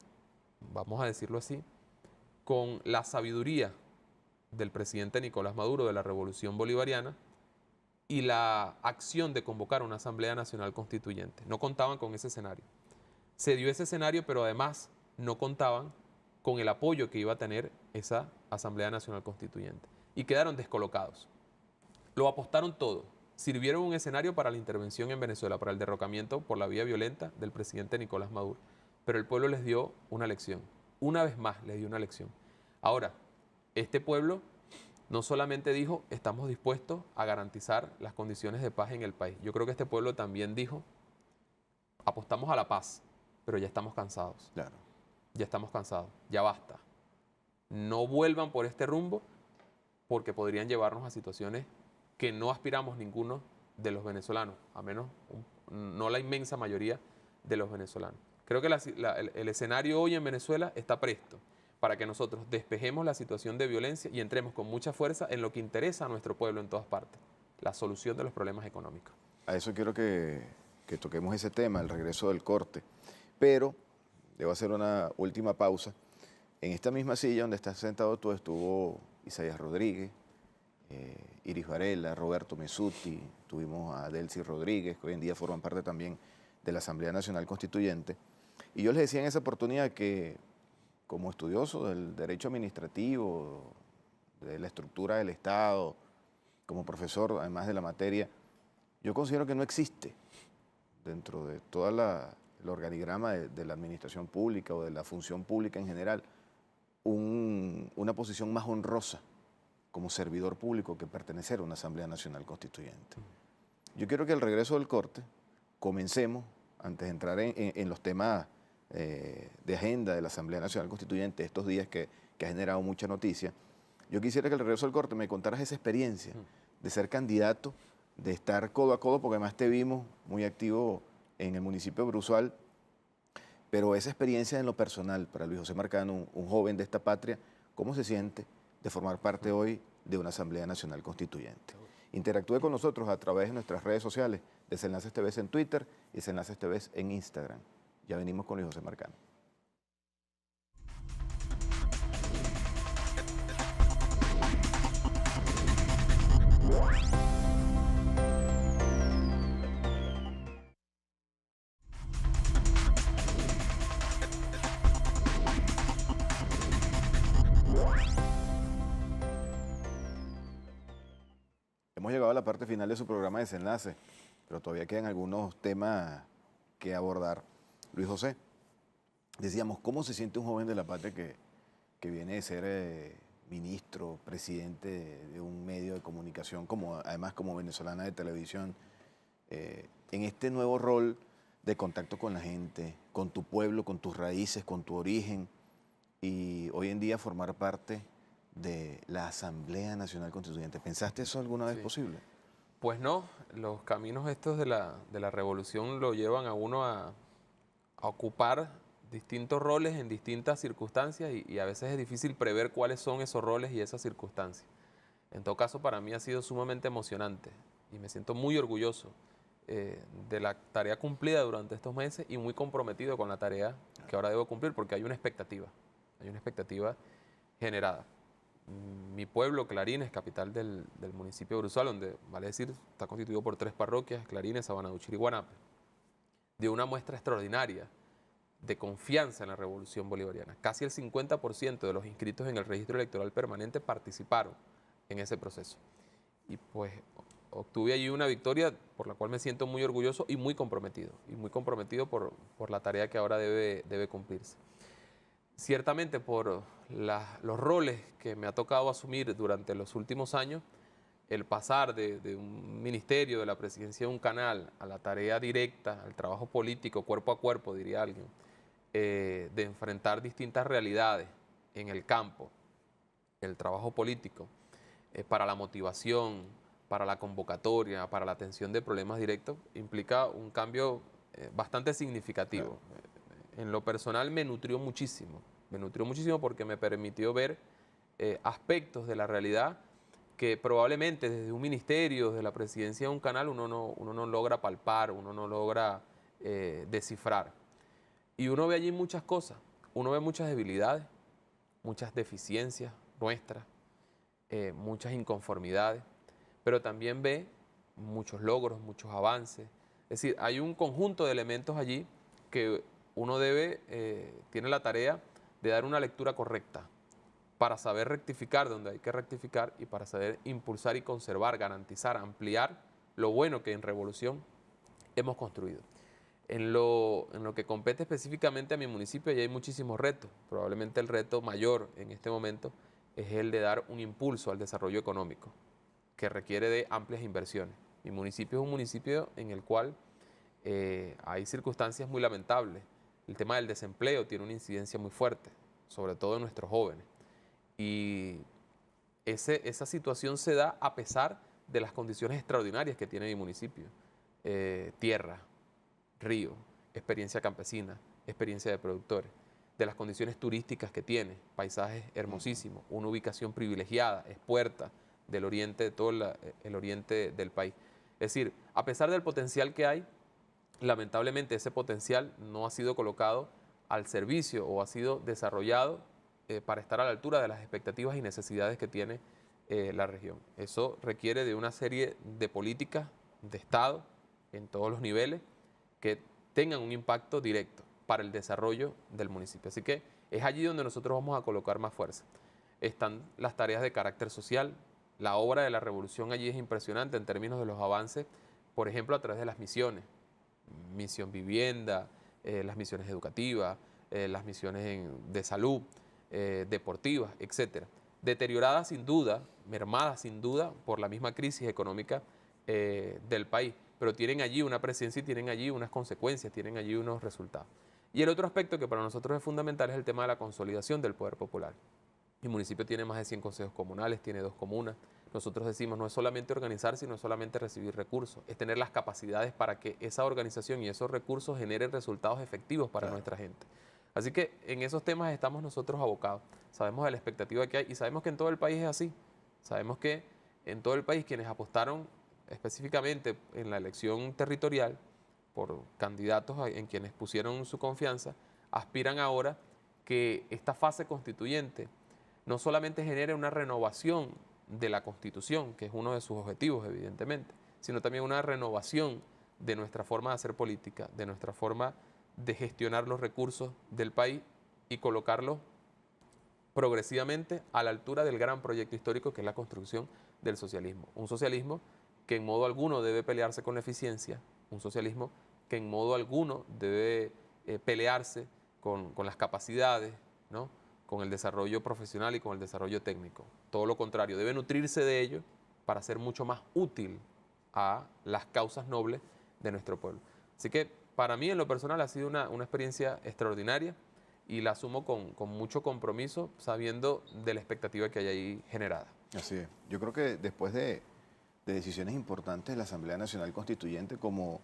vamos a decirlo así, con la sabiduría del presidente Nicolás Maduro de la Revolución Bolivariana y la acción de convocar una Asamblea Nacional Constituyente. No contaban con ese escenario. Se dio ese escenario, pero además no contaban con el apoyo que iba a tener esa Asamblea Nacional Constituyente. Y quedaron descolocados. Lo apostaron todo. Sirvieron un escenario para la intervención en Venezuela, para el derrocamiento por la vía violenta del presidente Nicolás Maduro. Pero el pueblo les dio una lección. Una vez más les dio una lección. Ahora, este pueblo no solamente dijo, estamos dispuestos a garantizar las condiciones de paz en el país. Yo creo que este pueblo también dijo, apostamos a la paz, pero ya estamos cansados. Claro. Ya estamos cansados, ya basta. No vuelvan por este rumbo porque podrían llevarnos a situaciones que no aspiramos ninguno de los venezolanos, a menos no la inmensa mayoría de los venezolanos. Creo que el escenario hoy en Venezuela está presto para que nosotros despejemos la situación de violencia y entremos con mucha fuerza en lo que interesa a nuestro pueblo en todas partes, la solución de los problemas económicos. A eso quiero que toquemos ese tema, el regreso del corte. Pero debo hacer una última pausa. En esta misma silla donde estás sentado tú estuvo Isaías Rodríguez, Iris Varela, Roberto Mesuti, tuvimos a Delcy Rodríguez, que hoy en día forman parte también de la Asamblea Nacional Constituyente. Y yo les decía en esa oportunidad que, como estudioso del derecho administrativo, de la estructura del Estado, como profesor además de la materia, yo considero que no existe dentro de todo el el organigrama de la administración pública o de la función pública en general, una posición más honrosa como servidor público que pertenecer a una Asamblea Nacional Constituyente. Yo quiero que al regreso del corte comencemos, antes de entrar en los temas de agenda de la Asamblea Nacional Constituyente, estos días que ha generado mucha noticia, yo quisiera que al regreso del corte me contaras esa experiencia de ser candidato, de estar codo a codo, porque además te vimos muy activo en el municipio de Bruzual, pero esa experiencia en lo personal para Luis José Marcano, un joven de esta patria, ¿cómo se siente de formar parte hoy de una Asamblea Nacional Constituyente? Interactúe con nosotros a través de nuestras redes sociales, Desenlaces TV en Twitter y Desenlaces TV en Instagram. Ya venimos con Luis José Marcano. Hemos llegado a la parte final de su programa Desenlace, pero todavía quedan algunos temas que abordar. Luis José, decíamos, ¿cómo se siente un joven de la patria que viene de ser ministro, presidente de un medio de comunicación, además como venezolana de televisión, en este nuevo rol de contacto con la gente, con tu pueblo, con tus raíces, con tu origen, y hoy en día formar parte de la Asamblea Nacional Constituyente? ¿Pensaste eso alguna vez posible? Pues no, los caminos estos de la revolución lo llevan a uno a ocupar distintos roles en distintas circunstancias y a veces es difícil prever cuáles son esos roles y esas circunstancias. En todo caso, para mí ha sido sumamente emocionante y me siento muy orgulloso de la tarea cumplida durante estos meses y muy comprometido con la tarea que ahora debo cumplir, porque hay una expectativa generada. Mi pueblo, Clarines, capital del municipio de Bruzual, donde, vale decir, está constituido por 3 parroquias, Clarines, Sabanaúchira y Guanape, dio una muestra extraordinaria de confianza en la revolución bolivariana. Casi el 50% de los inscritos en el registro electoral permanente participaron en ese proceso. Y pues obtuve allí una victoria por la cual me siento muy orgulloso y muy comprometido por la tarea que ahora debe cumplirse. Ciertamente por los roles que me ha tocado asumir durante los últimos años, el pasar de un ministerio, de la presidencia de un canal, a la tarea directa, al trabajo político, cuerpo a cuerpo, diría alguien, de enfrentar distintas realidades en el campo, el trabajo político, para la motivación, para la convocatoria, para la atención de problemas directos, implica un cambio bastante significativo. Claro. En lo personal me nutrió muchísimo porque me permitió ver aspectos de la realidad que probablemente desde un ministerio, desde la presidencia de un canal, uno no logra palpar, uno no logra descifrar. Y uno ve allí muchas cosas, uno ve muchas debilidades, muchas deficiencias nuestras, muchas inconformidades, pero también ve muchos logros, muchos avances. Es decir, hay un conjunto de elementos allí que uno tiene la tarea de dar una lectura correcta para saber rectificar donde hay que rectificar y para saber impulsar y conservar, garantizar, ampliar lo bueno que en revolución hemos construido. En lo que compete específicamente a mi municipio, ya hay muchísimos retos. Probablemente el reto mayor en este momento es el de dar un impulso al desarrollo económico, que requiere de amplias inversiones. Mi municipio es un municipio en el cual hay circunstancias muy lamentables. El tema del desempleo tiene una incidencia muy fuerte, sobre todo en nuestros jóvenes. Y esa situación se da a pesar de las condiciones extraordinarias que tiene mi municipio. Tierra, río, experiencia campesina, experiencia de productores, de las condiciones turísticas que tiene, paisajes hermosísimos, una ubicación privilegiada, es puerta del oriente, de todo el oriente del país. Es decir, a pesar del potencial que hay, lamentablemente ese potencial no ha sido colocado al servicio o ha sido desarrollado para estar a la altura de las expectativas y necesidades que tiene la región. Eso requiere de una serie de políticas de Estado en todos los niveles que tengan un impacto directo para el desarrollo del municipio. Así que es allí donde nosotros vamos a colocar más fuerza. Están las tareas de carácter social. La obra de la revolución allí es impresionante en términos de los avances, por ejemplo, a través de las misiones. Misión Vivienda, las misiones educativas, las misiones de salud, deportivas, etcétera. Deterioradas sin duda, mermadas sin duda por la misma crisis económica del país, pero tienen allí una presencia y tienen allí unas consecuencias, tienen allí unos resultados. Y el otro aspecto que para nosotros es fundamental es el tema de la consolidación del poder popular. Mi municipio tiene más de 100 consejos comunales, tiene 2 comunas. Nosotros decimos, no es solamente organizar, sino solamente recibir recursos, es tener las capacidades para que esa organización y esos recursos generen resultados efectivos para nuestra gente. Así que en esos temas estamos nosotros abocados. Sabemos de la expectativa que hay y sabemos que en todo el país es así. Sabemos que en todo el país quienes apostaron específicamente en la elección territorial por candidatos en quienes pusieron su confianza, aspiran ahora que esta fase constituyente no solamente genere una renovación de la Constitución, que es uno de sus objetivos, evidentemente, sino también una renovación de nuestra forma de hacer política, de nuestra forma de gestionar los recursos del país y colocarlos progresivamente a la altura del gran proyecto histórico que es la construcción del socialismo. Un socialismo que en modo alguno debe pelearse con la eficiencia, un socialismo que en modo alguno debe pelearse con las capacidades, ¿no?, con el desarrollo profesional y con el desarrollo técnico. Todo lo contrario, debe nutrirse de ello para ser mucho más útil a las causas nobles de nuestro pueblo. Así que para mí en lo personal ha sido una experiencia extraordinaria y la asumo con mucho compromiso, sabiendo de la expectativa que hay ahí generada. Así es. Yo creo que después de decisiones importantes de la Asamblea Nacional Constituyente, como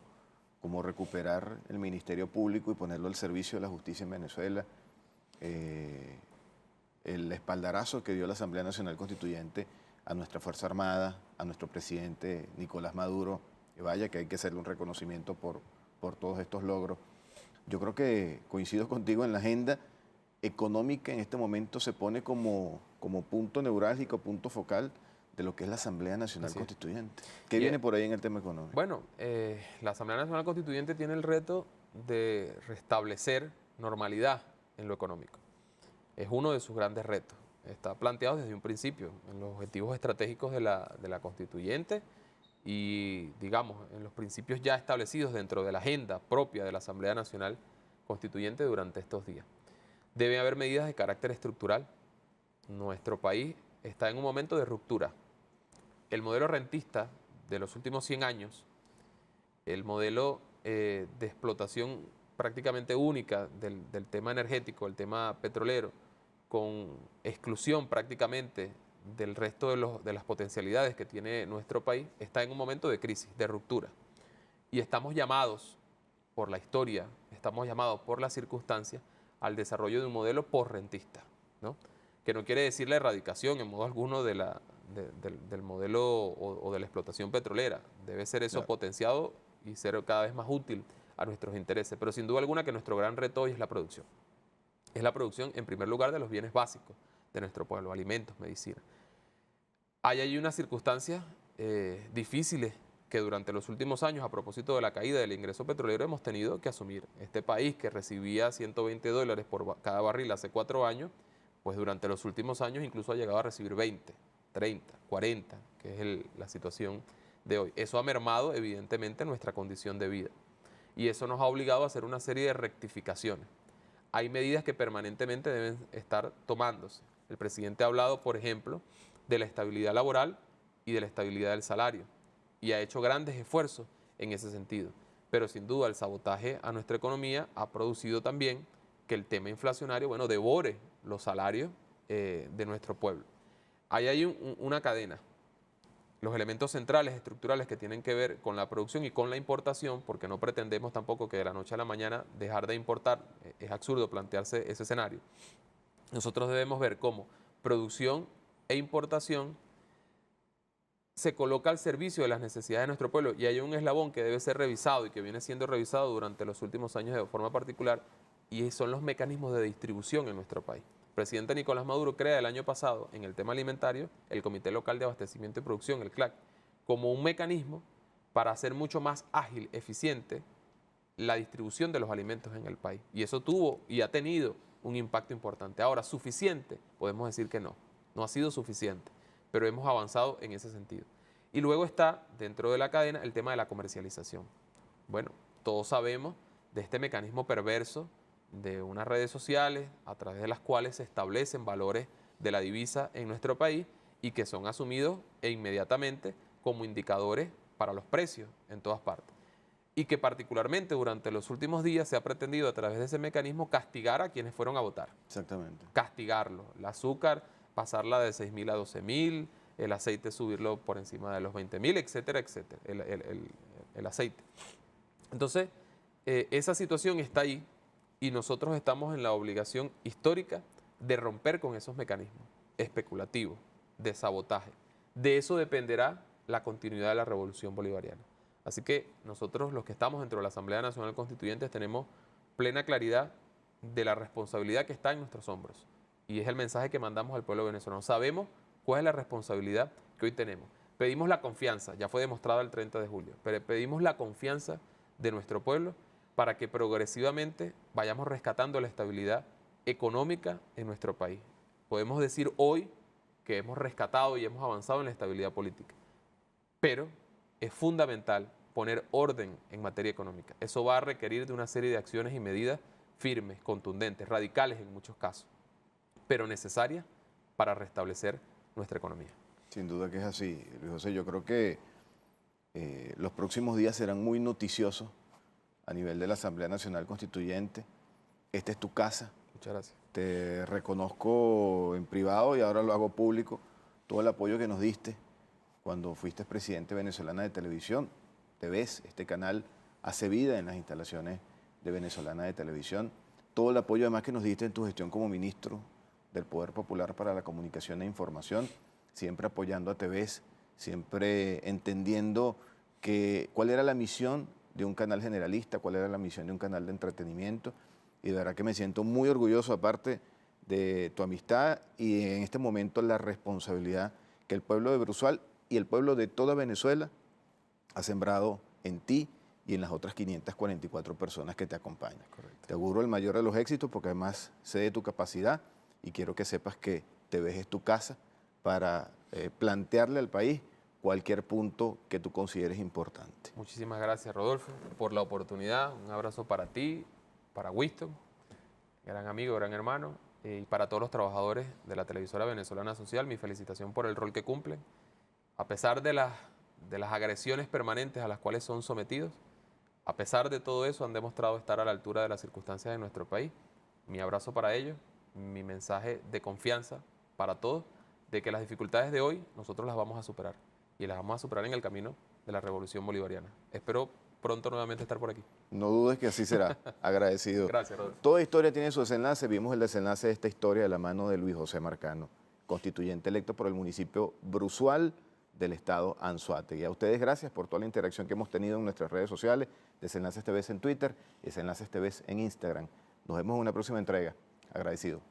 recuperar el Ministerio Público y ponerlo al servicio de la justicia en Venezuela, el espaldarazo que dio la Asamblea Nacional Constituyente a nuestra Fuerza Armada, a nuestro presidente Nicolás Maduro, que vaya que hay que hacerle un reconocimiento por todos estos logros. Yo creo que coincido contigo en la agenda económica en este momento se pone como punto neurálgico, punto focal de lo que es la Asamblea Nacional Constituyente. ¿Qué viene por ahí en el tema económico? Bueno, la Asamblea Nacional Constituyente tiene el reto de restablecer normalidad en lo económico. Es uno de sus grandes retos. Está planteado desde un principio en los objetivos estratégicos de la Constituyente y, digamos, en los principios ya establecidos dentro de la agenda propia de la Asamblea Nacional Constituyente durante estos días. Debe haber medidas de carácter estructural. Nuestro país está en un momento de ruptura. El modelo rentista de los últimos 100 años, el modelo de explotación prácticamente única del tema energético, el tema petrolero, con exclusión prácticamente del resto de las potencialidades que tiene nuestro país, está en un momento de crisis, de ruptura. Y estamos llamados por la historia, estamos llamados por las circunstancias al desarrollo de un modelo postrentista, ¿no?, que no quiere decir la erradicación en modo alguno del modelo o de la explotación petrolera. Debe ser eso potenciado y ser cada vez más útil a nuestros intereses. Pero sin duda alguna que nuestro gran reto hoy es la producción. Es la producción, en primer lugar, de los bienes básicos de nuestro pueblo, alimentos, medicina. Hay ahí unas circunstancias difíciles que durante los últimos años, a propósito de la caída del ingreso petrolero, hemos tenido que asumir. Este país que recibía $120 por cada barril hace 4 años, pues durante los últimos años incluso ha llegado a recibir 20, 30, 40, que es la situación de hoy. Eso ha mermado evidentemente nuestra condición de vida y eso nos ha obligado a hacer una serie de rectificaciones. Hay medidas que permanentemente deben estar tomándose. El presidente ha hablado, por ejemplo, de la estabilidad laboral y de la estabilidad del salario y ha hecho grandes esfuerzos en ese sentido. Pero sin duda el sabotaje a nuestra economía ha producido también que el tema inflacionario, bueno, devore los salarios de nuestro pueblo. Ahí hay una cadena. Los elementos centrales, estructurales que tienen que ver con la producción y con la importación, porque no pretendemos tampoco que de la noche a la mañana dejar de importar, es absurdo plantearse ese escenario. Nosotros debemos ver cómo producción e importación se coloca al servicio de las necesidades de nuestro pueblo y hay un eslabón que debe ser revisado y que viene siendo revisado durante los últimos años de forma particular y son los mecanismos de distribución en nuestro país. El presidente Nicolás Maduro crea el año pasado en el tema alimentario el Comité Local de Abastecimiento y Producción, el CLAC, como un mecanismo para hacer mucho más ágil, eficiente la distribución de los alimentos en el país. Y eso tuvo y ha tenido un impacto importante. Ahora, ¿suficiente? Podemos decir que no, no ha sido suficiente, pero hemos avanzado en ese sentido. Y luego está, dentro de la cadena, el tema de la comercialización. Bueno, todos sabemos de este mecanismo perverso de unas redes sociales a través de las cuales se establecen valores de la divisa en nuestro país y que son asumidos inmediatamente como indicadores para los precios en todas partes. Y que particularmente durante los últimos días se ha pretendido a través de ese mecanismo castigar a quienes fueron a votar. Exactamente. Castigarlo. El azúcar, pasarla de 6.000 a 12.000, el aceite subirlo por encima de los 20.000, etcétera, etcétera, el aceite. Entonces, esa situación está ahí y nosotros estamos en la obligación histórica de romper con esos mecanismos especulativos, de sabotaje. De eso dependerá la continuidad de la revolución bolivariana. Así que nosotros, los que estamos dentro de la Asamblea Nacional Constituyente, tenemos plena claridad de la responsabilidad que está en nuestros hombros. Y es el mensaje que mandamos al pueblo venezolano. Sabemos cuál es la responsabilidad que hoy tenemos. Pedimos la confianza, ya fue demostrada el 30 de julio, pero pedimos la confianza de nuestro pueblo para que progresivamente vayamos rescatando la estabilidad económica en nuestro país. Podemos decir hoy que hemos rescatado y hemos avanzado en la estabilidad política, pero es fundamental poner orden en materia económica. Eso va a requerir de una serie de acciones y medidas firmes, contundentes, radicales en muchos casos, pero necesarias para restablecer nuestra economía. Sin duda que es así, Luis José. Yo creo que los próximos días serán muy noticiosos a nivel de la Asamblea Nacional Constituyente. Esta es tu casa. Muchas gracias. Te reconozco en privado y ahora lo hago público, todo el apoyo que nos diste cuando fuiste presidente venezolana de televisión. TVS, este canal hace vida en las instalaciones de Venezolana de Televisión. Todo el apoyo además que nos diste en tu gestión como ministro del Poder Popular para la Comunicación e Información, siempre apoyando a TVS, siempre entendiendo cuál era la misión de un canal generalista, cuál era la misión de un canal de entretenimiento. Y de verdad que me siento muy orgulloso, aparte de tu amistad y en este momento la responsabilidad que el pueblo de Bruzual y el pueblo de toda Venezuela ha sembrado en ti y en las otras 544 personas que te acompañan. Correcto. Te auguro el mayor de los éxitos porque además sé de tu capacidad y quiero que sepas que TVS es tu casa para plantearle al país cualquier punto que tú consideres importante. Muchísimas gracias, Rodolfo, por la oportunidad. Un abrazo para ti, para Winston, gran amigo, gran hermano, y para todos los trabajadores de la televisora venezolana social. Mi felicitación por el rol que cumplen. A pesar de las agresiones permanentes a las cuales son sometidos, a pesar de todo eso, han demostrado estar a la altura de las circunstancias de nuestro país. Mi abrazo para ellos, mi mensaje de confianza para todos, de que las dificultades de hoy nosotros las vamos a superar y las vamos a superar en el camino de la revolución bolivariana. Espero pronto nuevamente estar por aquí. No dudes que así será. Agradecido. Gracias, Rodolfo. Toda historia tiene su desenlace. Vimos el desenlace de esta historia de la mano de Luis José Marcano, constituyente electo por el municipio Bruzual del estado Anzoátegui. A ustedes gracias por toda la interacción que hemos tenido en nuestras redes sociales, Desenlaces TV en Twitter y Desenlaces TV en Instagram. Nos vemos en una próxima entrega. Agradecido.